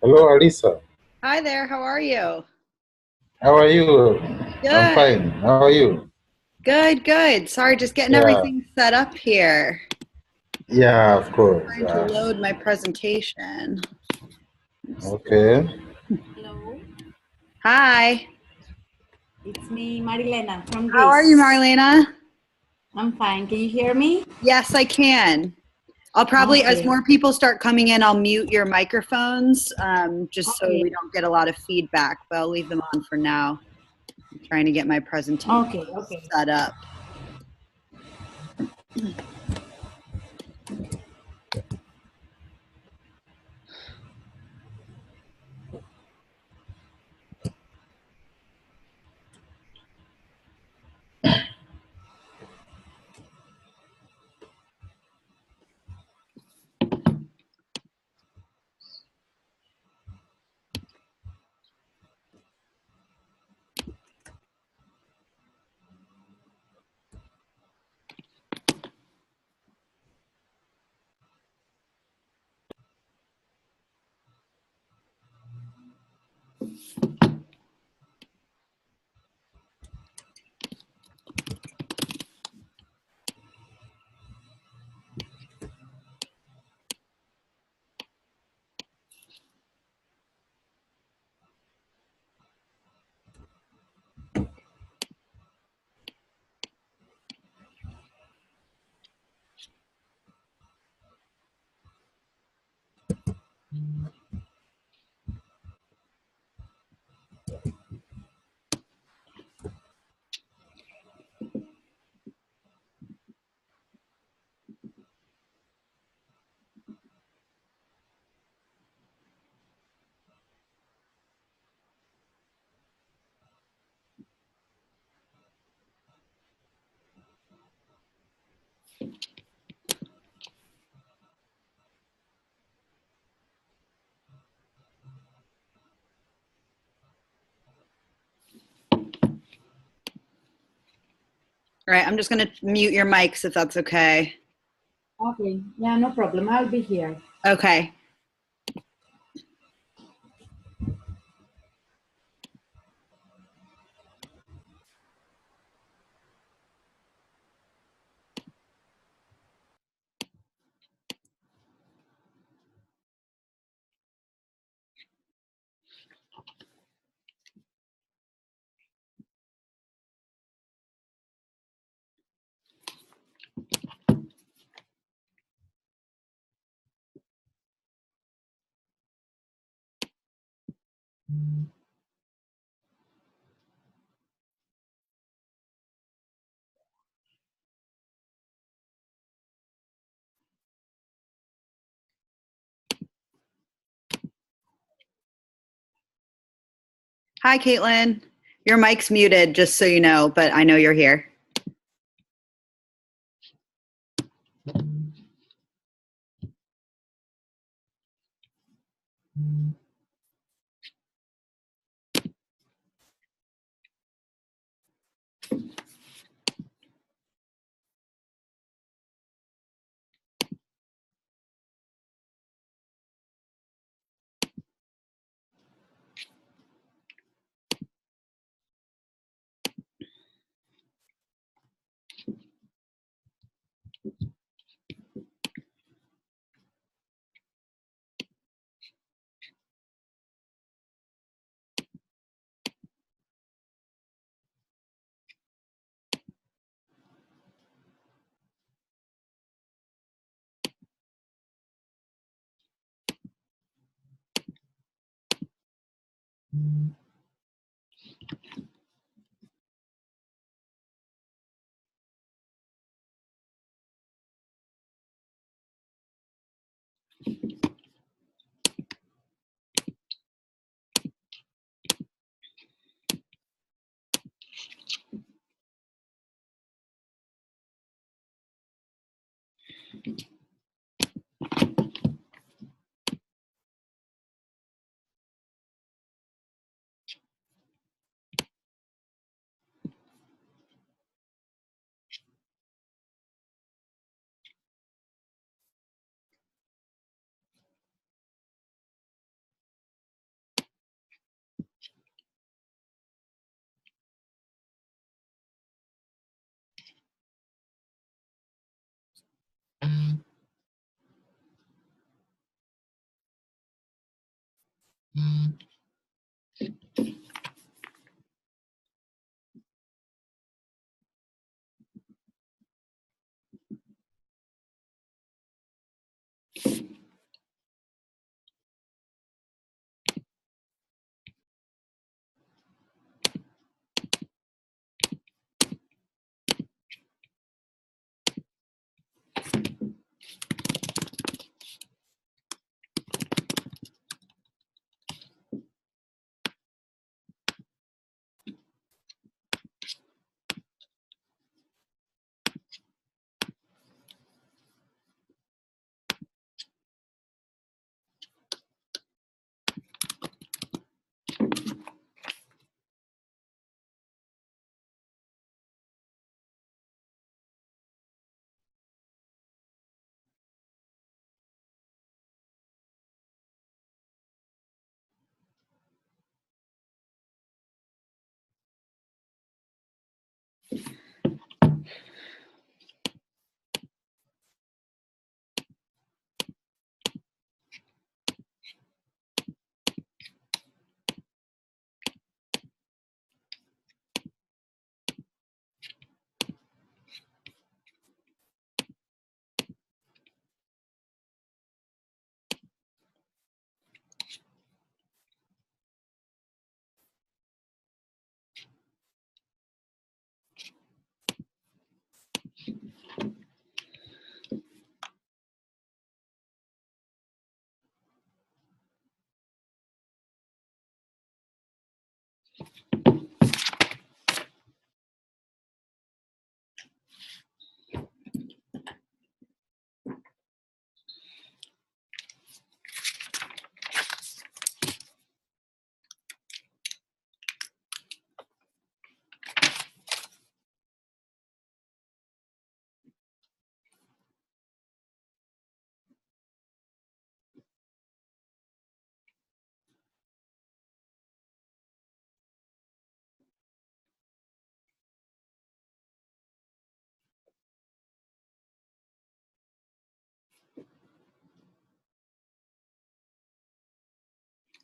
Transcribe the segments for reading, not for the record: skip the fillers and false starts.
Hello, Alisa. Hi there, how are you? How are you? I'm Good, fine. How are you? good. Sorry, just getting Yeah, everything set up here. yeah, of course. Trying to load my presentation. Okay. Hello, Hi, it's me, Marilena from how are you, Greece. Marlena? I'm fine. Can you hear me? Yes, I can. I'll probably, as Okay. more people start coming in, I'll mute your microphones just so Okay. we don't get a lot of feedback, but I'll leave them on for now. I'm trying to get my presentation Okay. set up. All right, I'm just going to mute your mics if that's okay. Okay. Yeah, no problem. I'll be here. Okay. Hi, Caitlin. Your mic's muted, just so you know, but I know you're here.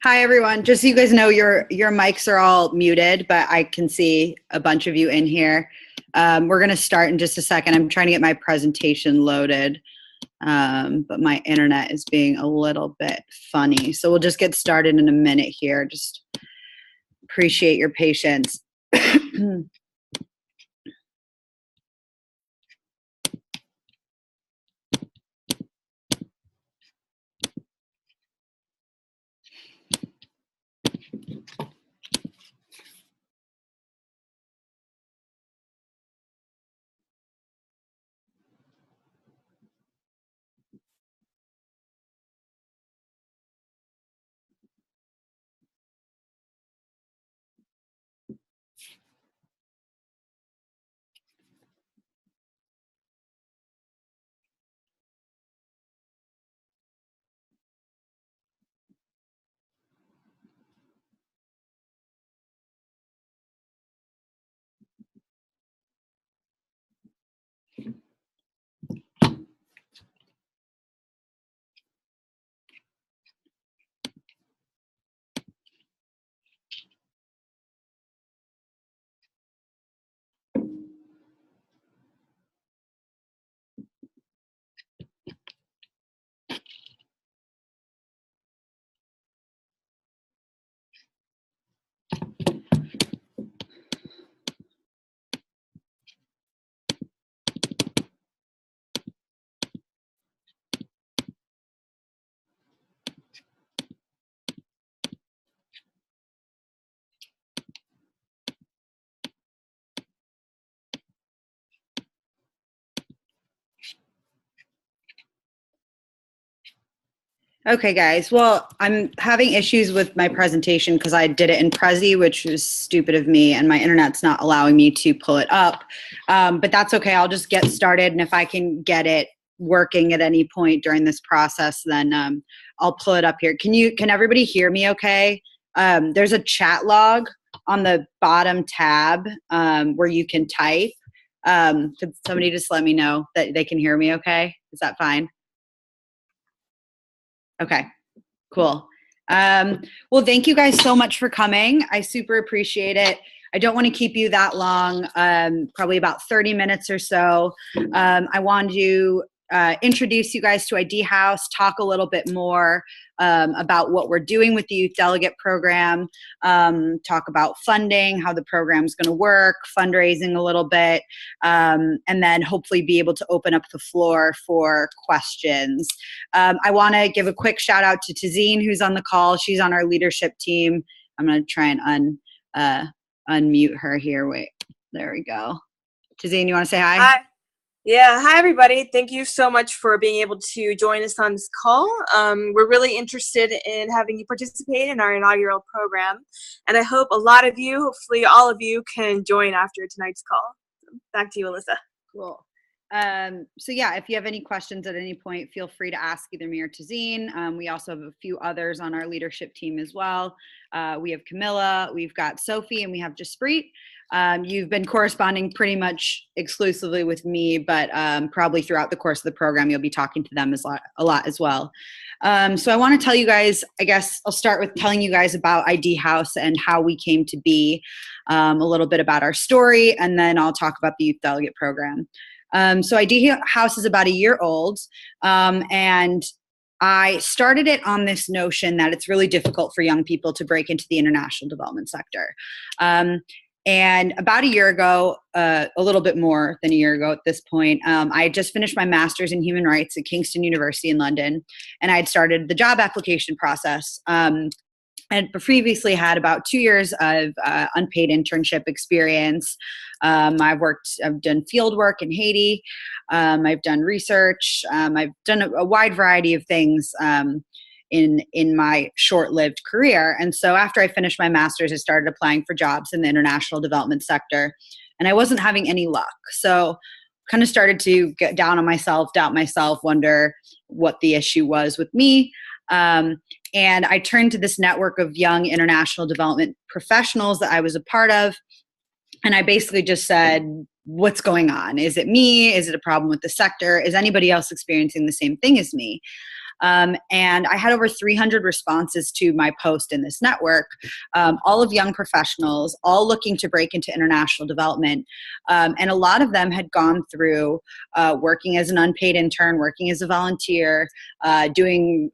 Hi, everyone. Just so you guys know, your mics are all muted, but I can see a bunch of you in here. We're going to start in just a second. I'm trying to get my presentation loaded, but my internet is being a little bit funny. So we'll just get started in a minute here. Just appreciate your patience. Okay, guys. Well, I'm having issues with my presentation because I did it in Prezi, which was stupid of me, and my internet's not allowing me to pull it up. But that's okay. I'll just get started, and if I can get it working at any point during this process, then I'll pull it up here. Can everybody hear me okay? There's a chat log on the bottom tab where you can type. Could somebody just let me know that they can hear me okay? Is that fine? Okay, cool. Well, thank you guys so much for coming. I super appreciate it. I don't want to keep you that long, probably about 30 minutes or so. I wanted to introduce you guys to ID House, talk a little bit more about what we're doing with the Youth Delegate Program, talk about funding, how the program's going to work, fundraising a little bit, and then hopefully be able to open up the floor for questions. I want to give a quick shout out to Tazeen, who's on the call. She's on our leadership team. I'm going to try and unmute her here. Wait, there we go. Tazeen, you want to say hi? Hi. Yeah, hi everybody. Thank you so much for being able to join us on this call. We're really interested in having you participate in our inaugural program, and I hope a lot of you, hopefully all of you, can join after tonight's call. Back to you, Alyssa. Cool. So yeah, if you have any questions at any point, feel free to ask either me or Tazeen. We also have a few others on our leadership team as well. We have Camilla, we've got Sophie, and we have Jaspreet. You've been corresponding pretty much exclusively with me, but probably throughout the course of the program, you'll be talking to them a lot as well. So I want to tell you guys, I guess I'll start with telling you guys about ID House and how we came to be, a little bit about our story, and then I'll talk about the Youth Delegate Program. So ID House is about a year old, and I started it on this notion that it's really difficult for young people to break into the international development sector. And about a year ago, a little bit more than a year ago at this point, I had just finished my master's in human rights at Kingston University in London, and I had started the job application process. I previously had about 2 years of unpaid internship experience. I've done field work in Haiti. I've done research. I've done a wide variety of things in my short-lived career. And so after I finished my master's, I started applying for jobs in the international development sector, and I wasn't having any luck. So kind of started to get down on myself, doubt myself, wonder what the issue was with me. And I turned to this network of young international development professionals that I was a part of. And I basically just said, what's going on? Is it me? Is it a problem with the sector? Is anybody else experiencing the same thing as me? And I had over 300 responses to my post in this network, all of young professionals, all looking to break into international development. And a lot of them had gone through working as an unpaid intern, working as a volunteer, doing,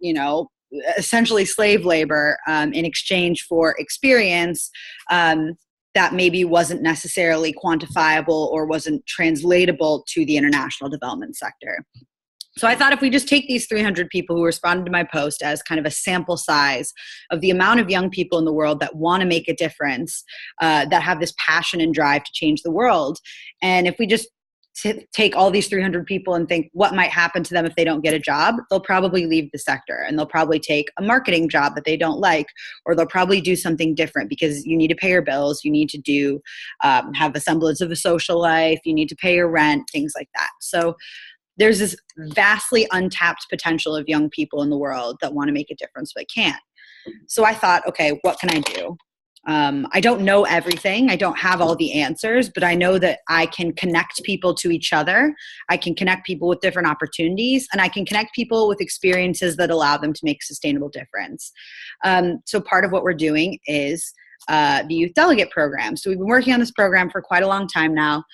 essentially slave labor in exchange for experience that maybe wasn't necessarily quantifiable or wasn't translatable to the international development sector. So I thought if we just take these 300 people who responded to my post as kind of a sample size of the amount of young people in the world that want to make a difference, that have this passion and drive to change the world, and if we just take all these 300 people and think what might happen to them if they don't get a job, they'll probably leave the sector, and they'll probably take a marketing job that they don't like, or they'll probably do something different because you need to pay your bills, you need to do have a semblance of a social life, you need to pay your rent, things like that. So there's this vastly untapped potential of young people in the world that want to make a difference but can't. So I thought, okay, what can I do? I don't know everything. I don't have all the answers, but I know that I can connect people to each other. I can connect people with different opportunities, and I can connect people with experiences that allow them to make a sustainable difference. So part of what we're doing is the Youth Delegate Program. So we've been working on this program for quite a long time now.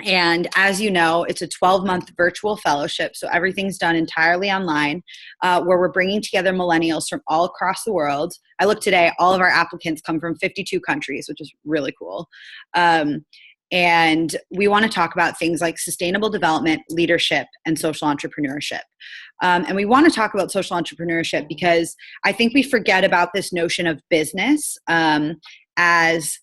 And as you know, it's a 12-month virtual fellowship, so everything's done entirely online, where we're bringing together millennials from all across the world. I looked today, all of our applicants come from 52 countries, which is really cool. And we want to talk about things like sustainable development, leadership, and social entrepreneurship. And we want to talk about social entrepreneurship because I think we forget about this notion of business as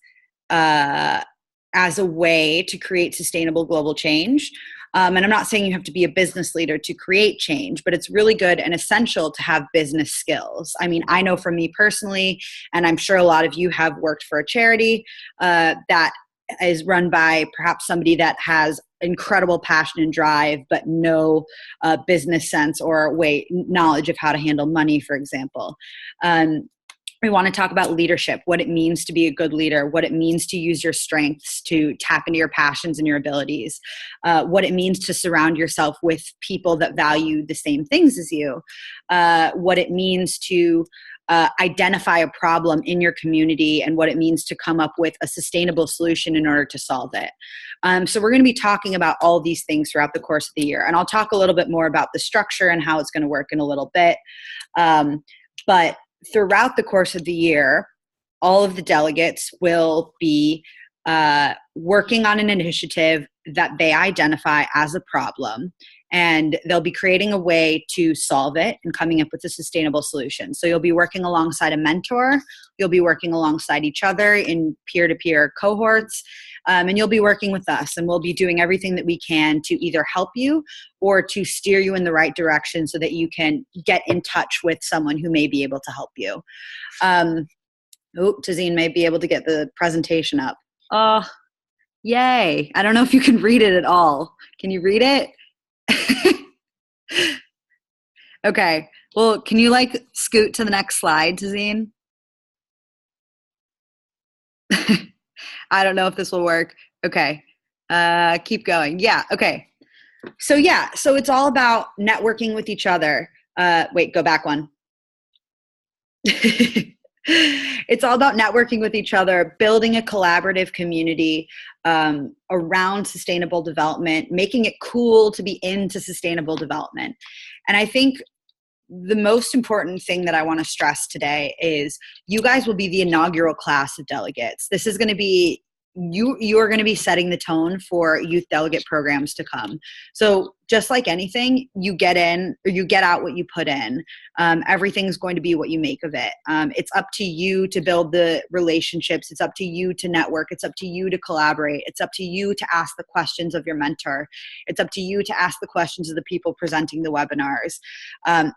a way to create sustainable global change. And I'm not saying you have to be a business leader to create change, but it's really good and essential to have business skills. I mean, I know from me personally, and I'm sure a lot of you have worked for a charity that is run by perhaps somebody that has incredible passion and drive, but no business sense or knowledge of how to handle money, for example. We want to talk about leadership, what it means to be a good leader, what it means to use your strengths to tap into your passions and your abilities, what it means to surround yourself with people that value the same things as you, what it means to identify a problem in your community, and what it means to come up with a sustainable solution in order to solve it. So we're going to be talking about all these things throughout the course of the year. And I'll talk a little bit more about the structure and how it's going to work in a little bit. But throughout the course of the year, all of the delegates will be working on an initiative that they identify as a problem, and they'll be creating a way to solve it and coming up with a sustainable solution. So you'll be working alongside a mentor, you'll be working alongside each other in peer-to-peer cohorts, and you'll be working with us, and we'll be doing everything that we can to either help you or to steer you in the right direction so that you can get in touch with someone who may be able to help you. Tazeen may be able to get the presentation up. Oh, yay. I don't know if you can read it at all. Can you read it? Okay. Well, can you scoot to the next slide, Tazeen? I don't know if this will work. Okay. Keep going. Yeah. Okay. So it's all about networking with each other. Wait, go back one. It's all about networking with each other, building a collaborative community around sustainable development, making it cool to be into sustainable development. And I think the most important thing that I want to stress today is you guys will be the inaugural class of delegates. This is going to be, you are going to be setting the tone for youth delegate programs to come. So just like anything, you get in or you get out what you put in. Everything's going to be what you make of it. It's up to you to build the relationships. It's up to you to network. It's up to you to collaborate. It's up to you to ask the questions of your mentor. It's up to you to ask the questions of the people presenting the webinars.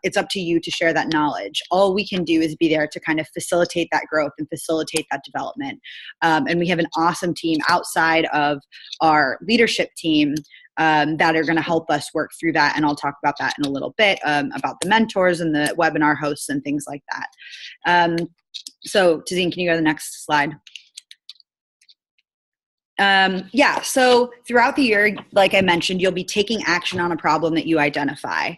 It's up to you to share that knowledge. All we can do is be there to kind of facilitate that growth and facilitate that development. And we have an awesome team outside of our leadership team that are going to help us work through that. And I'll talk about that in a little bit, about the mentors and the webinar hosts and things like that. So Tazeen, can you go to the next slide? So throughout the year, like I mentioned, you'll be taking action on a problem that you identify.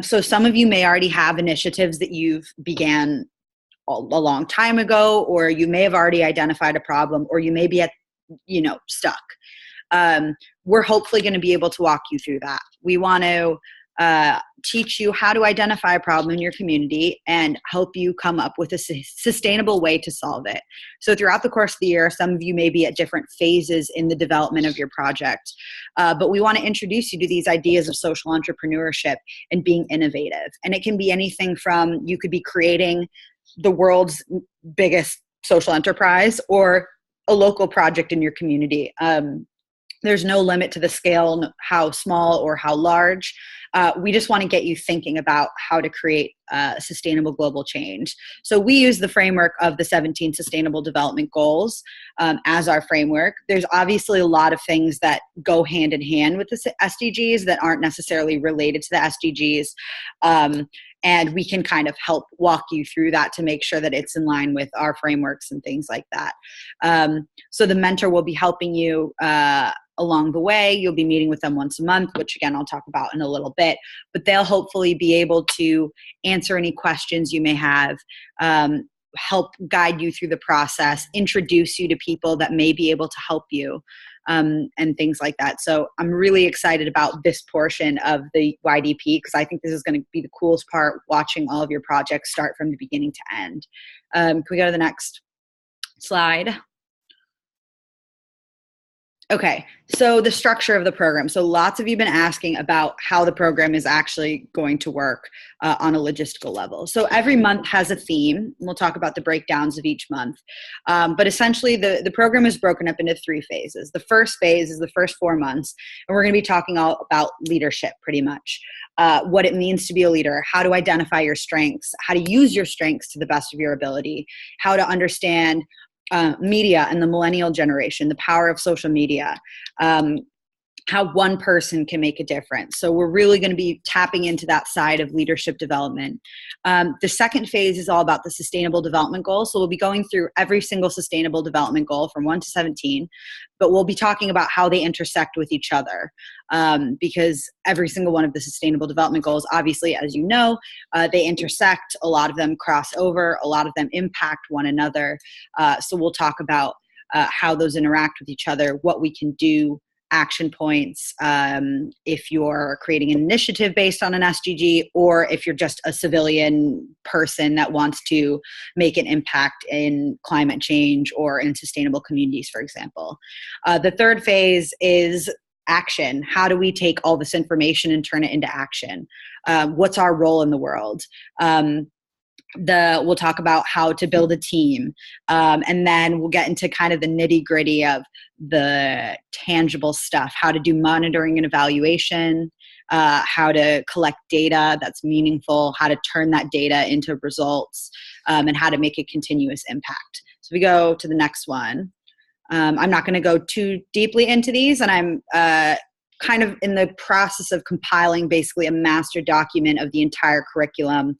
So some of you may already have initiatives that you've began a long time ago, or you may have already identified a problem, or you may be stuck. We're hopefully going to be able to walk you through that. We want to teach you how to identify a problem in your community and help you come up with a sustainable way to solve it. So throughout the course of the year, some of you may be at different phases in the development of your project, but we want to introduce you to these ideas of social entrepreneurship and being innovative. And it can be anything from, you could be creating the world's biggest social enterprise or a local project in your community. There's no limit to the scale, how small or how large. We just want to get you thinking about how to create sustainable global change. So we use the framework of the 17 Sustainable Development Goals as our framework. There's obviously a lot of things that go hand in hand with the SDGs that aren't necessarily related to the SDGs. And we can kind of help walk you through that to make sure that it's in line with our frameworks and things like that. So the mentor will be helping you along the way. You'll be meeting with them once a month, which again, I'll talk about in a little bit, but they'll hopefully be able to answer any questions you may have, help guide you through the process, introduce you to people that may be able to help you, and things like that. So I'm really excited about this portion of the YDP because I think this is going to be the coolest part, watching all of your projects start from the beginning to end. Can we go to the next slide? Okay, so the structure of the program. So lots of you have been asking about how the program is actually going to work on a logistical level. So every month has a theme. We'll talk about the breakdowns of each month. But essentially, the program is broken up into 3 phases. The first phase is the first 4 months, and we're going to be talking all about leadership pretty much. What it means to be a leader, how to identify your strengths, how to use your strengths to the best of your ability, how to understand media and the millennial generation, the power of social media, how one person can make a difference. So we're really going to be tapping into that side of leadership development. The second phase is all about the sustainable development goals. So we'll be going through every single sustainable development goal from 1 to 17, but we'll be talking about how they intersect with each other, because every single one of the sustainable development goals, obviously, as you know, they intersect. A lot of them cross over. A lot of them impact one another. So we'll talk about how those interact with each other, what we can do, action points, if you're creating an initiative based on an SDG, or if you're just a civilian person that wants to make an impact in climate change or in sustainable communities, for example. The third phase is action. How do we take all this information and turn it into action? What's our role in the world? We'll talk about how to build a team, and then we'll get into kind of the nitty gritty of the tangible stuff, how to do monitoring and evaluation, how to collect data that's meaningful, how to turn that data into results, and how to make a continuous impact. So we go to the next one. I'm not going to go too deeply into these, and I'm kind of in the process of compiling basically a master document of the entire curriculum,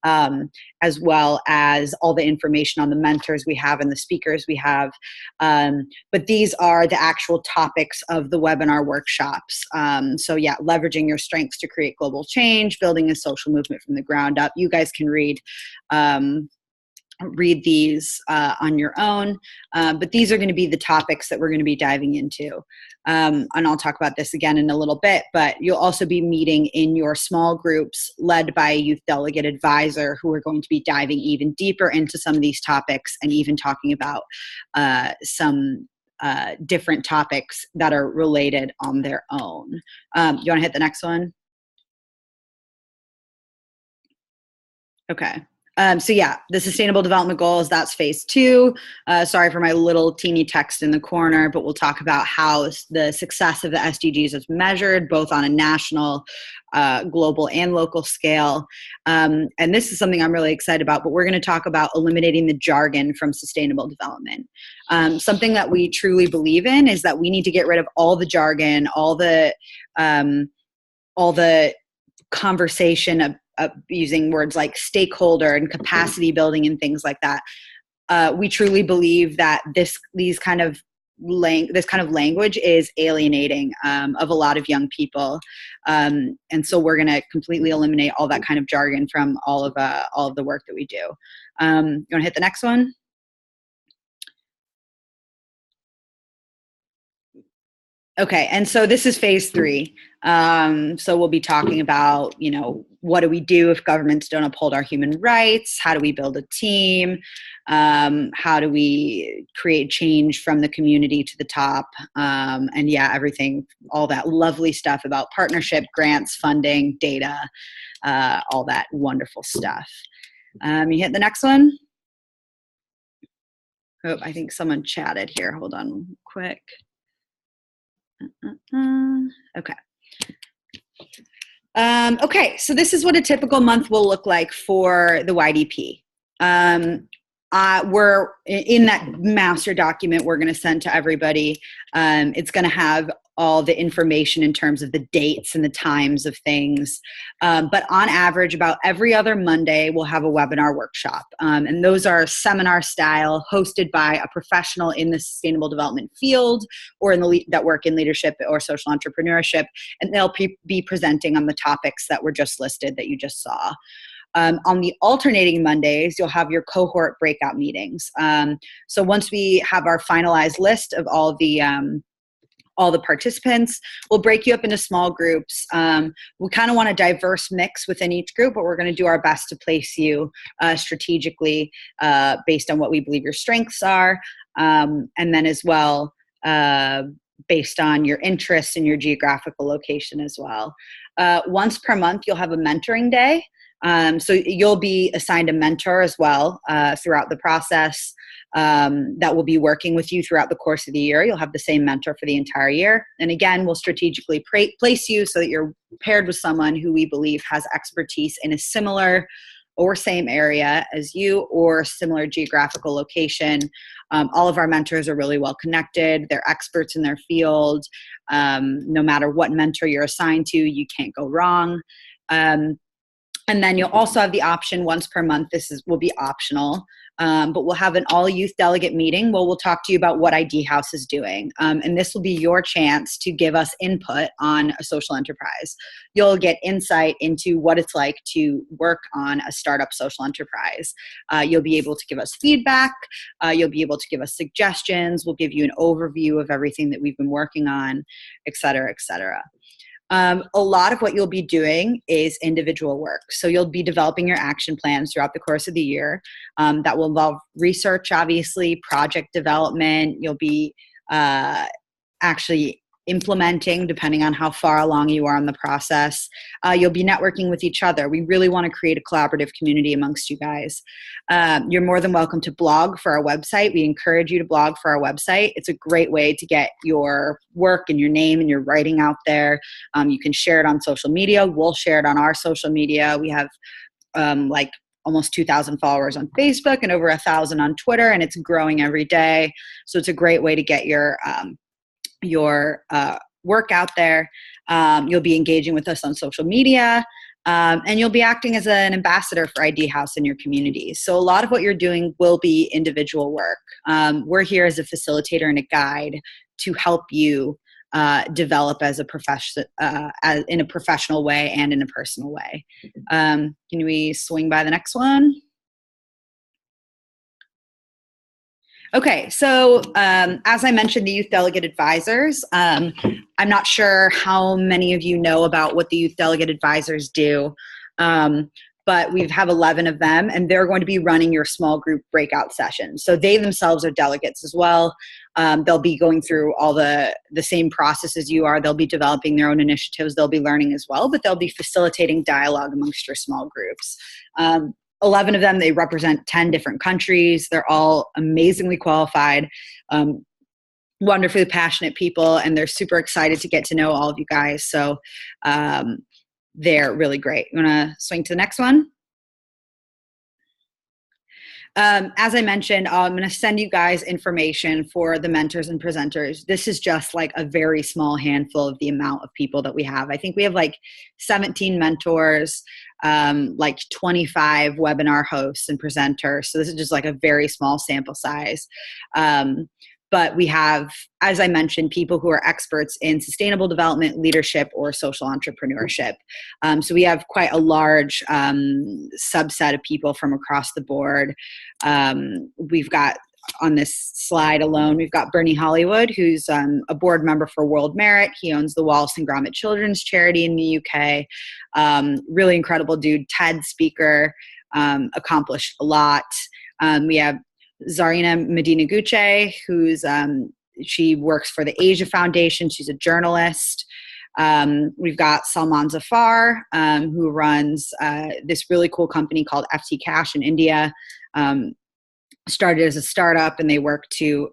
as well as all the information on the mentors we have and the speakers we have. But these are the actual topics of the webinar workshops. So yeah, leveraging your strengths to create global change, building a social movement from the ground up. You guys can read these on your own, but these are going to be the topics that we're going to be diving into. And I'll talk about this again in a little bit, but you'll also be meeting in your small groups led by a youth delegate advisor who are going to be diving even deeper into some of these topics and even talking about some different topics that are related on their own. You want to hit the next one? Okay. So yeah, the Sustainable Development Goals, that's phase 2. Sorry for my little teeny text in the corner, but we'll talk about how the success of the SDGs is measured, both on a national, global, and local scale. And this is something I'm really excited about, but we're going to talk about eliminating the jargon from sustainable development. Something that we truly believe in is that we need to get rid of all the jargon, all the conversation of using words like stakeholder and capacity building and things like that. We truly believe that this kind of language is alienating of a lot of young people, and so we're going to completely eliminate all that kind of jargon from all of the work that we do. You want to hit the next one? Okay, and so this is phase 3. So we'll be talking about, what do we do if governments don't uphold our human rights? How do we build a team? How do we create change from the community to the top? And yeah, everything, all that lovely stuff about partnership, grants, funding, data, all that wonderful stuff. You hit the next one? Oh, I think someone chatted here. Hold on quick. Okay. Okay, so this is what a typical month will look like for the YDP. We're in that master document we're going to send to everybody. It's going to have all the information in terms of the dates and the times of things. But on average, about every other Monday, we'll have a webinar workshop. And those are seminar style, hosted by a professional in the sustainable development field or that work in leadership or social entrepreneurship. And they'll be presenting on the topics that were just listed that you just saw. On the alternating Mondays, you'll have your cohort breakout meetings. So once we have our finalized list of all the participants, we'll break you up into small groups. We kind of want a diverse mix within each group, but we're going to do our best to place you strategically based on what we believe your strengths are, and then as well based on your interests and your geographical location as well. Once per month, you'll have a mentoring day. So you'll be assigned a mentor as well throughout the process that will be working with you throughout the course of the year. You'll have the same mentor for the entire year. And again, we'll strategically place you so that you're paired with someone who we believe has expertise in a similar or same area as you or similar geographical location. All of our mentors are really well connected. They're experts in their field. No matter what mentor you're assigned to, you can't go wrong. And then you'll also have the option once per month. Will be optional, but we'll have an all youth delegate meeting where we'll talk to you about what ID House is doing. And this will be your chance to give us input on a social enterprise. You'll get insight into what it's like to work on a startup social enterprise. You'll be able to give us feedback. You'll be able to give us suggestions. We'll give you an overview of everything that we've been working on, et cetera, et cetera. A lot of what you'll be doing is individual work. So you'll be developing your action plans throughout the course of the year. That will involve research, obviously, project development. You'll be actually implementing, depending on how far along you are in the process. You'll be networking with each other. We really want to create a collaborative community amongst you guys. You're more than welcome to blog for our website. We encourage you to blog for our website. It's a great way to get your work and your name and your writing out there. You can share it on social media. We'll share it on our social media. We have almost 2,000 followers on Facebook and over 1,000 on Twitter, and it's growing every day. So it's a great way to get your work out there. You'll be engaging with us on social media, and you'll be acting as an ambassador for ID House in your community. So a lot of what you're doing will be individual work. We're here as a facilitator and a guide to help you develop as a in a professional way and in a personal way. Can we swing by the next one? Okay, so as I mentioned, the Youth Delegate Advisors, I'm not sure how many of you know about what the Youth Delegate Advisors do, but we have 11 of them, and they're going to be running your small group breakout sessions. So they themselves are delegates as well. They'll be going through all the same processes you are. They'll be developing their own initiatives. They'll be learning as well, but they'll be facilitating dialogue amongst your small groups. 11 of them, they represent 10 different countries. They're all amazingly qualified, wonderfully passionate people, and they're super excited to get to know all of you guys. So they're really great. You want to swing to the next one? As I mentioned, I'm going to send you guys information for the mentors and presenters. This is just like a very small handful of the amount of people that we have. I think we have like 17 mentors, like 25 webinar hosts and presenters. So this is just like a very small sample size. But we have, as I mentioned, people who are experts in sustainable development, leadership, or social entrepreneurship. So we have quite a large subset of people from across the board. We've got, on this slide alone, we've got Bernie Hollywood, who's a board member for World Merit. He owns the Wallace and Gromit Children's Charity in the UK. Really incredible dude, TED speaker, accomplished a lot. We have Zarina Medina Gucce, who's she works for the Asia Foundation. She's a journalist. We've got Salman Zafar, who runs this really cool company called FT Cash in India. Started as a startup, and they work to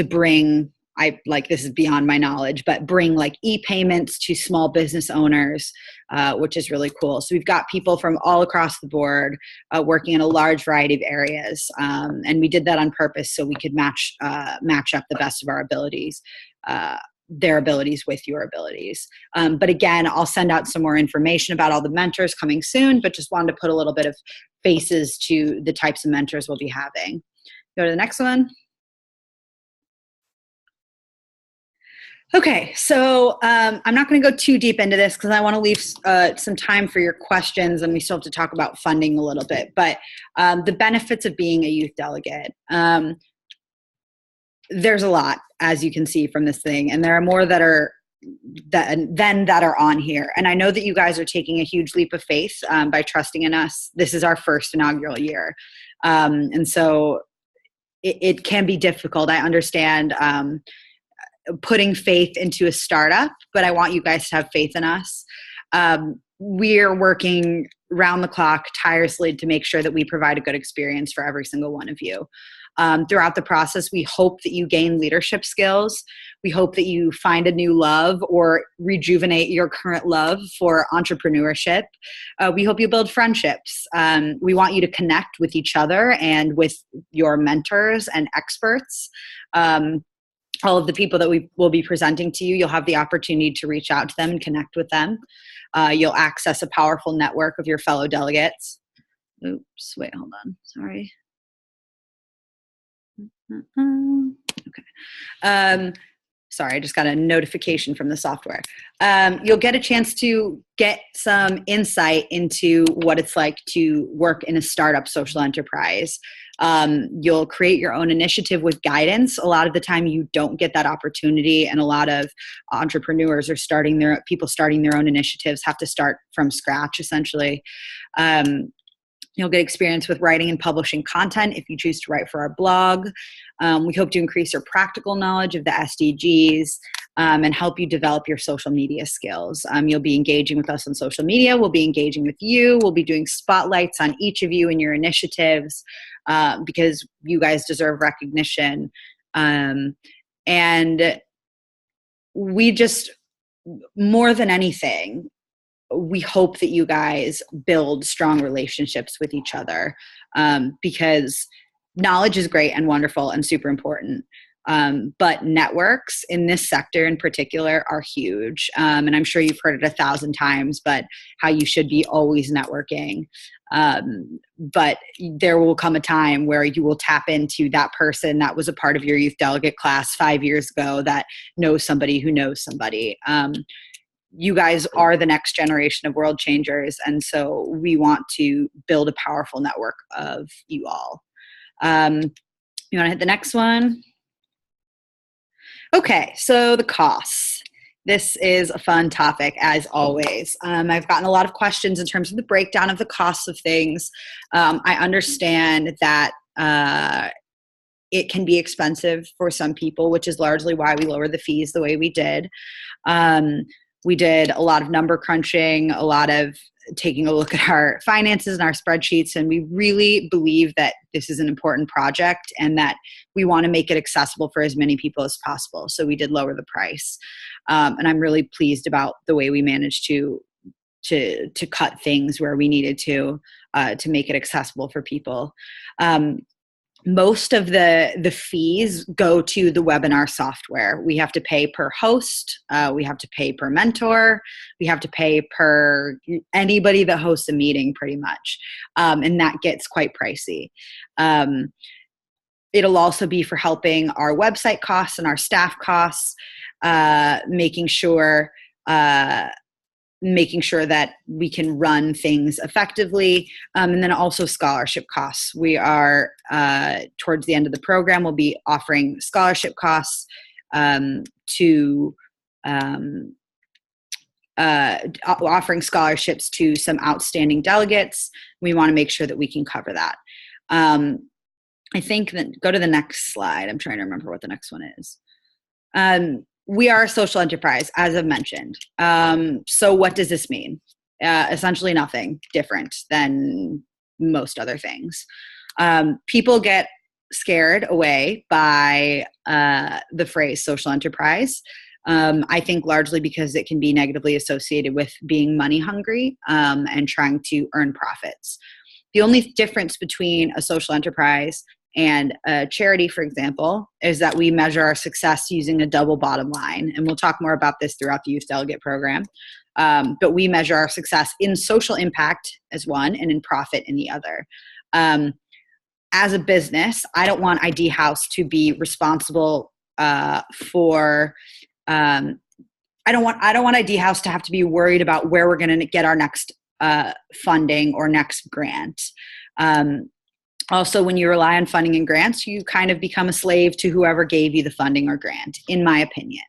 bring, this is beyond my knowledge, but bring like e-payments to small business owners, which is really cool. So we've got people from all across the board working in a large variety of areas. And we did that on purpose so we could match up the best of our abilities, their abilities with your abilities. But again, I'll send out some more information about all the mentors coming soon, but just wanted to put a little bit of faces to the types of mentors we'll be having. Go to the next one. Okay, so I'm not going to go too deep into this because I want to leave some time for your questions, and we still have to talk about funding a little bit. But the benefits of being a youth delegate, there's a lot, as you can see from this thing, and there are more that are on here. And I know that you guys are taking a huge leap of faith by trusting in us. This is our first inaugural year, and so it can be difficult. I understand putting faith into a startup, but I want you guys to have faith in us. We're working round the clock tirelessly to make sure that we provide a good experience for every single one of you. Throughout the process, we hope that you gain leadership skills. We hope that you find a new love or rejuvenate your current love for entrepreneurship. We hope you build friendships. We want you to connect with each other and with your mentors and experts. All of the people that we will be presenting to you, you'll have the opportunity to reach out to them and connect with them. You'll access a powerful network of your fellow delegates. Oops, wait, hold on, sorry. Okay. Sorry, I just got a notification from the software. You'll get a chance to get some insight into what it's like to work in a startup social enterprise. You'll create your own initiative with guidance. A lot of the time you don't get that opportunity, and a lot of entrepreneurs are people starting their own initiatives have to start from scratch, essentially. You'll get experience with writing and publishing content if you choose to write for our blog. We hope to increase your practical knowledge of the SDGs and help you develop your social media skills. You'll be engaging with us on social media. We'll be engaging with you. We'll be doing spotlights on each of you and your initiatives because you guys deserve recognition. And we just, more than anything, we hope that you guys build strong relationships with each other because knowledge is great and wonderful and super important. But networks in this sector in particular are huge. And I'm sure you've heard it 1,000 times, but how you should be always networking. But there will come a time where you will tap into that person that was a part of your youth delegate class 5 years ago that knows somebody who knows somebody. You guys are the next generation of world changers. And so we want to build a powerful network of you all. You want to hit the next one? Okay, so the costs. This is a fun topic, as always. I've gotten a lot of questions in terms of the breakdown of the costs of things. I understand that it can be expensive for some people, which is largely why we lowered the fees the way we did. We did a lot of number crunching, a lot of taking a look at our finances and our spreadsheets, and we really believe that this is an important project and that we want to make it accessible for as many people as possible. So we did lower the price. And I'm really pleased about the way we managed to cut things where we needed to make it accessible for people. Most of the fees go to the webinar software. We have to pay per host. We have to pay per mentor. We have to pay per anybody that hosts a meeting pretty much. And that gets quite pricey. It'll also be for helping our website costs and our staff costs, making sure that we can run things effectively, and then also scholarship costs. We are, towards the end of the program, we'll be offering scholarship costs offering scholarships to some outstanding delegates. We want to make sure that we can cover that. I think that, go to the next slide. I'm trying to remember what the next one is. We are a social enterprise, as I've mentioned. So what does this mean? Essentially nothing different than most other things. People get scared away by the phrase social enterprise. I think largely because it can be negatively associated with being money hungry and trying to earn profits. The only difference between a social enterprise and a charity, for example, is that we measure our success using a double bottom line. And we'll talk more about this throughout the Youth Delegate Program. But we measure our success in social impact as one and in profit in the other. As a business, I don't want ID House to be responsible for I don't want ID House to have to be worried about where we're going to get our next funding or next grant. Also, when you rely on funding and grants, you kind of become a slave to whoever gave you the funding or grant, in my opinion.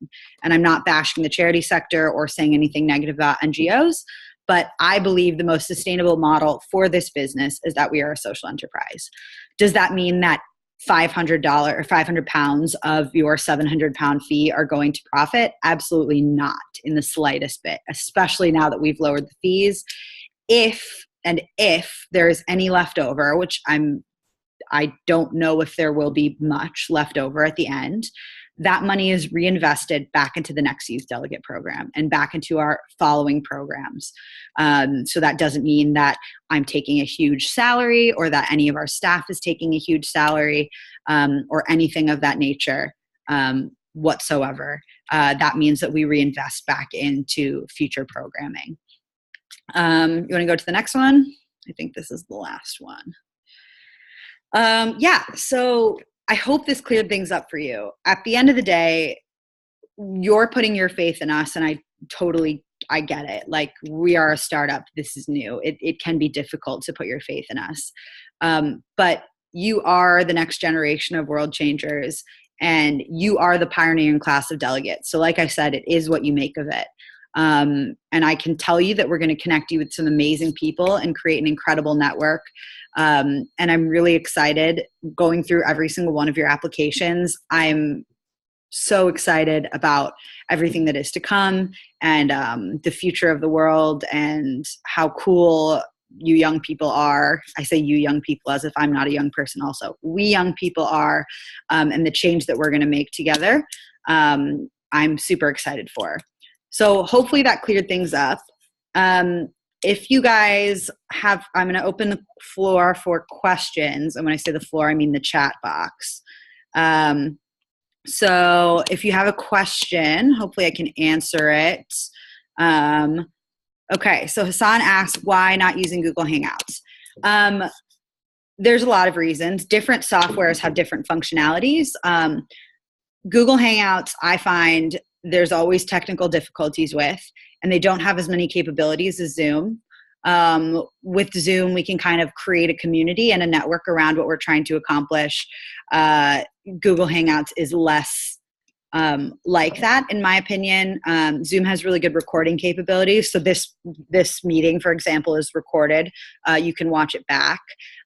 And I'm not bashing the charity sector or saying anything negative about NGOs, but I believe the most sustainable model for this business is that we are a social enterprise. Does that mean that $500 or 500 pounds of your 700 pound fee are going to profit? Absolutely not in the slightest bit, especially now that we've lowered the fees. If and if there is any leftover, which I don't know if there will be much left over at the end, that money is reinvested back into the next youth delegate program and back into our following programs. So that doesn't mean that I'm taking a huge salary or that any of our staff is taking a huge salary or anything of that nature whatsoever. That means that we reinvest back into future programming. You want to go to the next one? I think this is the last one. Yeah, so I hope this cleared things up for you. At the end of the day, you're putting your faith in us, and I get it. Like, we are a startup. This is new. It can be difficult to put your faith in us. But you are the next generation of world changers, and you are the pioneering class of delegates. So like I said, it is what you make of it. And I can tell you that we're going to connect you with some amazing people and create an incredible network. And I'm really excited going through every single one of your applications. I'm so excited about everything that is to come and the future of the world and how cool you young people are. I say you young people as if I'm not a young person also. We young people are, and the change that we're going to make together, I'm super excited for. So hopefully that cleared things up. If you guys have, I'm going to open the floor for questions. And when I say the floor, I mean the chat box. So if you have a question, hopefully I can answer it. Okay, so Hassan asks, why not using Google Hangouts? There's a lot of reasons. Different softwares have different functionalities. Google Hangouts, I find there's always technical difficulties with, and they don't have as many capabilities as Zoom. With Zoom, we can kind of create a community and a network around what we're trying to accomplish. Google Hangouts is less like that, in my opinion. Zoom has really good recording capabilities. So this meeting, for example, is recorded. You can watch it back.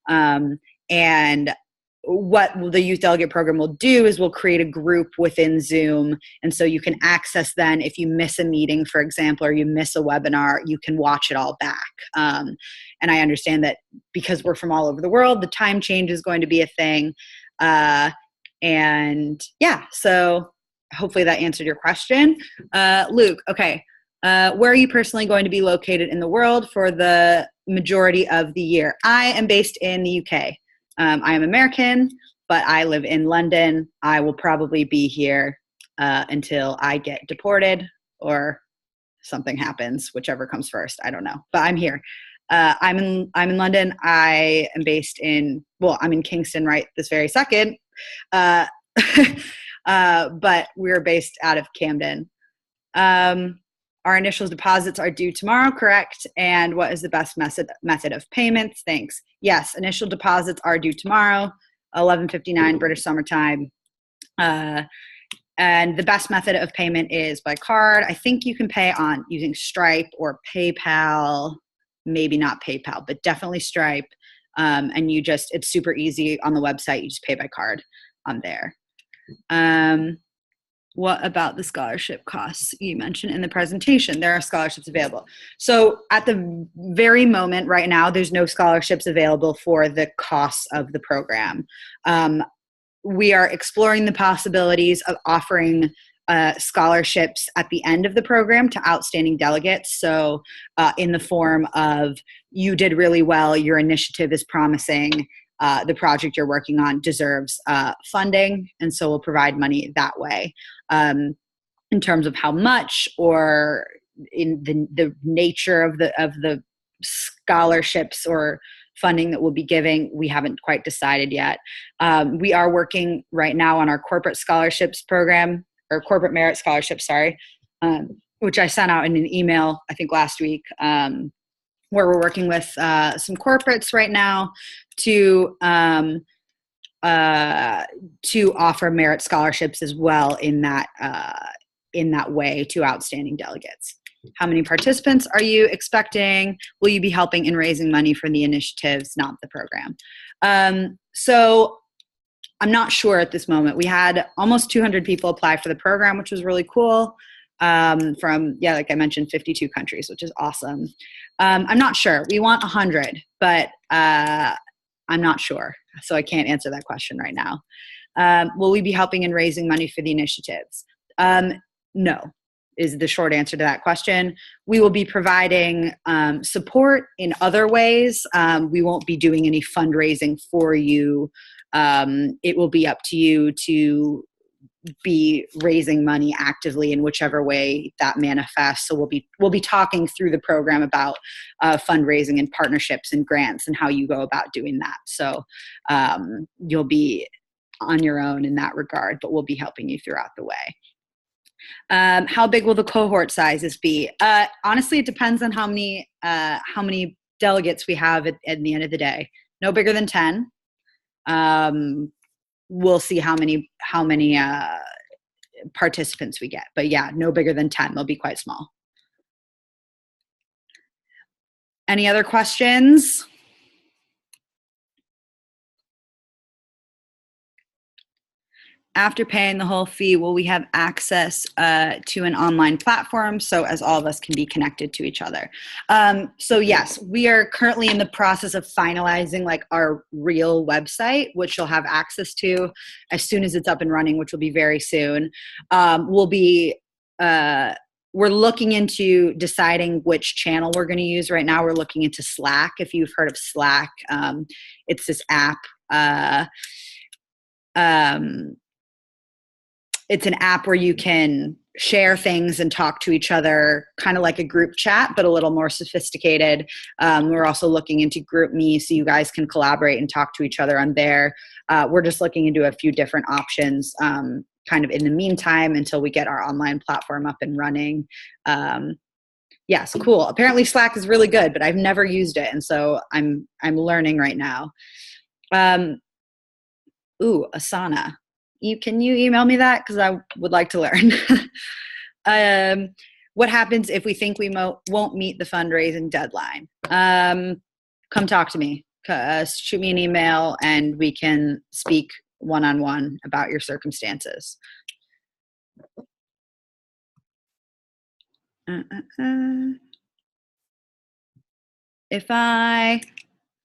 And what the youth delegate program will do is we'll create a group within Zoom. And so you can access then, if you miss a meeting, for example, or you miss a webinar, you can watch it all back. And I understand that because we're from all over the world, the time change is going to be a thing. And yeah, so hopefully that answered your question. Luke, okay. Where are you personally going to be located in the world for the majority of the year? I am based in the UK. I am American, but I live in London. I will probably be here until I get deported or something happens, whichever comes first. I don't know, but I'm here. I'm in London. I am based in, well, I'm in Kingston right this very second, but we're based out of Camden. Our initial deposits are due tomorrow, correct? And what is the best method of payments? Thanks. Yes, initial deposits are due tomorrow, 11:59 British Summer Time. And the best method of payment is by card. I think you can pay on using Stripe or PayPal, maybe not PayPal, but definitely Stripe. And it's super easy on the website. You just pay by card on there. What about the scholarship costs you mentioned in the presentation? There are scholarships available. So at the very moment right now, there's no scholarships available for the costs of the program. We are exploring the possibilities of offering scholarships at the end of the program to outstanding delegates. So in the form of, you did really well, your initiative is promising, the project you're working on deserves funding, and so we'll provide money that way. In terms of how much or in the nature of the scholarships or funding that we'll be giving, we haven't quite decided yet. We are working right now on our corporate scholarships program, or corporate merit scholarships, which I sent out in an email, I think last week, where we're working with some corporates right now to offer merit scholarships as well in that way to outstanding delegates. How many participants are you expecting? Will you be helping in raising money for the initiatives, not the program? So I'm not sure at this moment. We had almost 200 people apply for the program, which was really cool. from, like I mentioned, 52 countries, which is awesome. I'm not sure. We want 100, but I'm not sure. So I can't answer that question right now. Will we be helping in raising money for the initiatives? No, is the short answer to that question. We will be providing support in other ways. We won't be doing any fundraising for you. It will be up to you to be raising money actively in whichever way that manifests. So we'll be talking through the program about fundraising and partnerships and grants and how you go about doing that. So you'll be on your own in that regard, but we'll be helping you throughout the way. How big will the cohort sizes be? Honestly, it depends on how many delegates we have at the end of the day. No bigger than 10. We'll see how many participants we get, but yeah, no bigger than 10. They'll be quite small. Any other questions? After paying the whole fee, will we have access to an online platform so as all of us can be connected to each other? So yes, we are currently in the process of finalizing like our real website, which you'll have access to as soon as it's up and running, which will be very soon. We're looking into deciding which channel we're going to use. Right now, we're looking into Slack. If you've heard of Slack, it's this app. It's an app where you can share things and talk to each other, kind of like a group chat, but a little more sophisticated. We're also looking into GroupMe so you guys can collaborate and talk to each other on there. We're just looking into a few different options kind of in the meantime until we get our online platform up and running. Yes, cool. Apparently Slack is really good, but I've never used it. And so I'm learning right now. Asana. Can you email me that? Because I would like to learn. What happens if we think we won't meet the fundraising deadline? Come talk to me. Shoot me an email and we can speak one-on-one about your circumstances. If I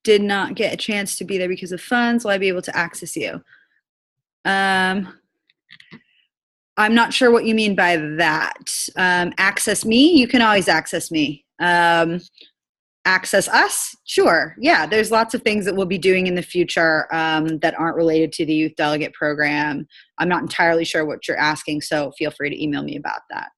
did not get a chance to be there because of funds, will I be able to access you? I'm not sure what you mean by that. Access me? You can always access me. Access us? Sure. Yeah, there's lots of things that we'll be doing in the future that aren't related to the Youth Delegate Program. I'm not entirely sure what you're asking, so feel free to email me about that.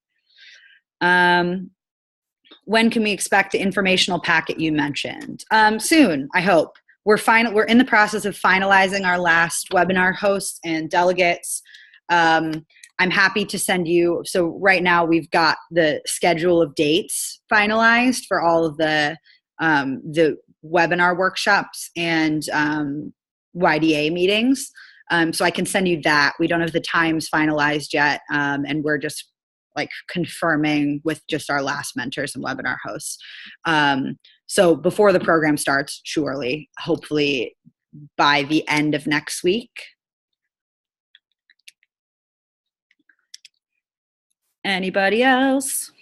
When can we expect the informational packet you mentioned? Soon, I hope. We're in the process of finalizing our last webinar hosts and delegates. I'm happy to send you. So right now we've got the schedule of dates finalized for all of the webinar workshops and YDA meetings. So I can send you that. We don't have the times finalized yet, and we're just like confirming with just our last mentors and webinar hosts. So before the program starts, surely, hopefully by the end of next week. Anybody else?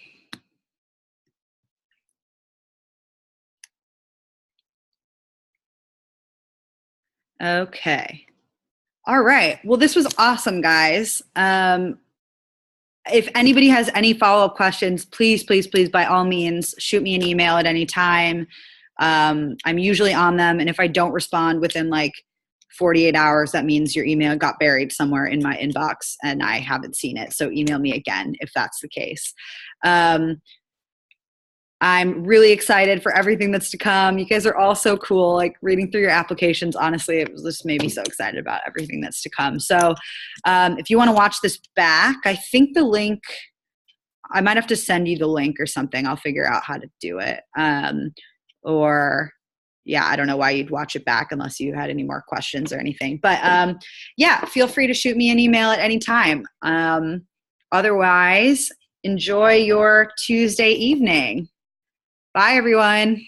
Okay. All right. Well, this was awesome, guys. If anybody has any follow-up questions, please, by all means, shoot me an email at any time. I'm usually on them, and if I don't respond within like 48 hours, that means your email got buried somewhere in my inbox and I haven't seen it. So email me again if that's the case. I'm really excited for everything that's to come. You guys are all so cool. Like reading through your applications, honestly, it just made me so excited about everything that's to come. So if you want to watch this back, I think the link, I might have to send you the link or something. I'll figure out how to do it. Or yeah, I don't know why you'd watch it back unless you had any more questions or anything. But yeah, feel free to shoot me an email at any time. Otherwise, enjoy your Tuesday evening. Bye, everyone.